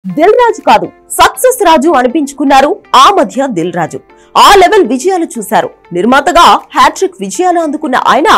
దిల్ రాజు కాదు, సక్సెస్ రాజు అనిపించుకున్నారు ఆ మధ్య దిల్ రాజు. ఆ లెవెల్ విజయాలు చూశారు. నిర్మాతగా హ్యాట్రిక్ విజయాలు అందుకున్న ఆయన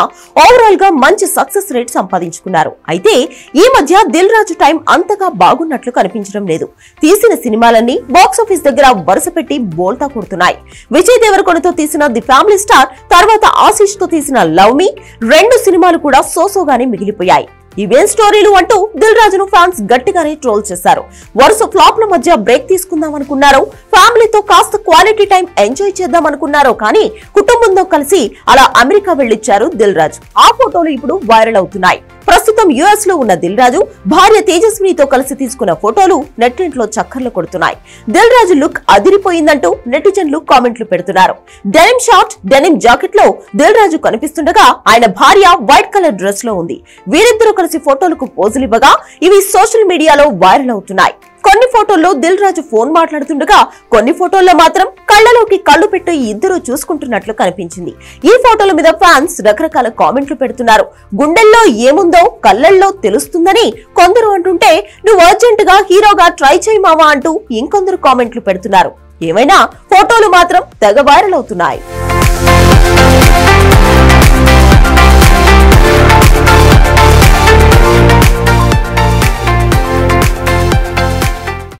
ఓవరాల్ గా మంచి సక్సెస్ రేట్ సంపాదించుకున్నారు. అయితే ఈ మధ్య దిల్ రాజు టైం అంతగా బాగున్నట్లు కనిపించడం లేదు. తీసిన సినిమాలన్నీ బాక్సాఫీస్ దగ్గర వరుస పెట్టి బోల్తా కొడుతున్నాయి. విజయ్ దేవరకొండతో తీసిన ది ఫ్యామిలీ స్టార్, తర్వాత ఆశీష్ తో తీసిన లవ్ మీ, రెండు సినిమాలు కూడా సోసోగానే మిగిలిపోయాయి. ఇవేం స్టోరీలు అంటూ దిల్ రాజును ఫ్యాన్స్ గట్టిగానే ట్రోల్ చేశారు. వరుస ఫ్లాప్ల మధ్య బ్రేక్ తీసుకుందాం అనుకున్నారో, ఫ్యామిలీతో కాస్త క్వాలిటీ టైం ఎంజాయ్ చేద్దాం అనుకున్నారో కానీ కుటుంబంతో కలిసి అలా అమెరికా వెళ్లిచ్చారు దిల్ రాజు. ఆ ఫోటోలు ఇప్పుడు వైరల్ అవుతున్నాయి. ప్రస్తుతం యుఎస్ లో ఉన్న దిల్ రాజు భార్య తేజస్వినితో కలిసి తీసుకున్న ఫోటోలు నెట్టింట్లో చక్కర్లు కొడుతున్నాయి. దిల్ రాజు లుక్ అదిరిపోయిందంటూ నెటిజన్లు కామెంట్లు పెడుతున్నారు. డెనిమ్ షార్ట్, డెనిమ్ జాకెట్ లో దిల్ రాజు కనిపిస్తుండగా ఆయన భార్య వైట్ కలర్ డ్రెస్ లో ఉంది. వీరిద్దరూ కలిసి ఫోటోలకు పోజులు ఇవ్వగా ఇవి సోషల్ మీడియాలో వైరల్ అవుతున్నాయి. కొన్ని ఫోటోల్లో దిల్ రాజు ఫోన్ మాట్లాడుతుండగా, కొన్ని ఫోటోల్లో మాత్రం కళ్ళలోకి కళ్ళు పెట్టి ఇద్దరు చూసుకుంటున్నట్లు కనిపించింది. ఈ ఫోటోల మీద ఫ్యాన్స్ రకరకాల కామెంట్లు పెడుతున్నారు. గుండెల్లో ఏముందో కళ్ళల్లో తెలుస్తుందని కొందరు అంటుంటే, నువ్వు అర్జెంట్ గా హీరోగా ట్రై చేయి మావా అంటూ ఇంకొందరు కామెంట్లు పెడుతున్నారు. ఏమైనా ఫోటోలు మాత్రం తెగ వైరల్ అవుతున్నాయి.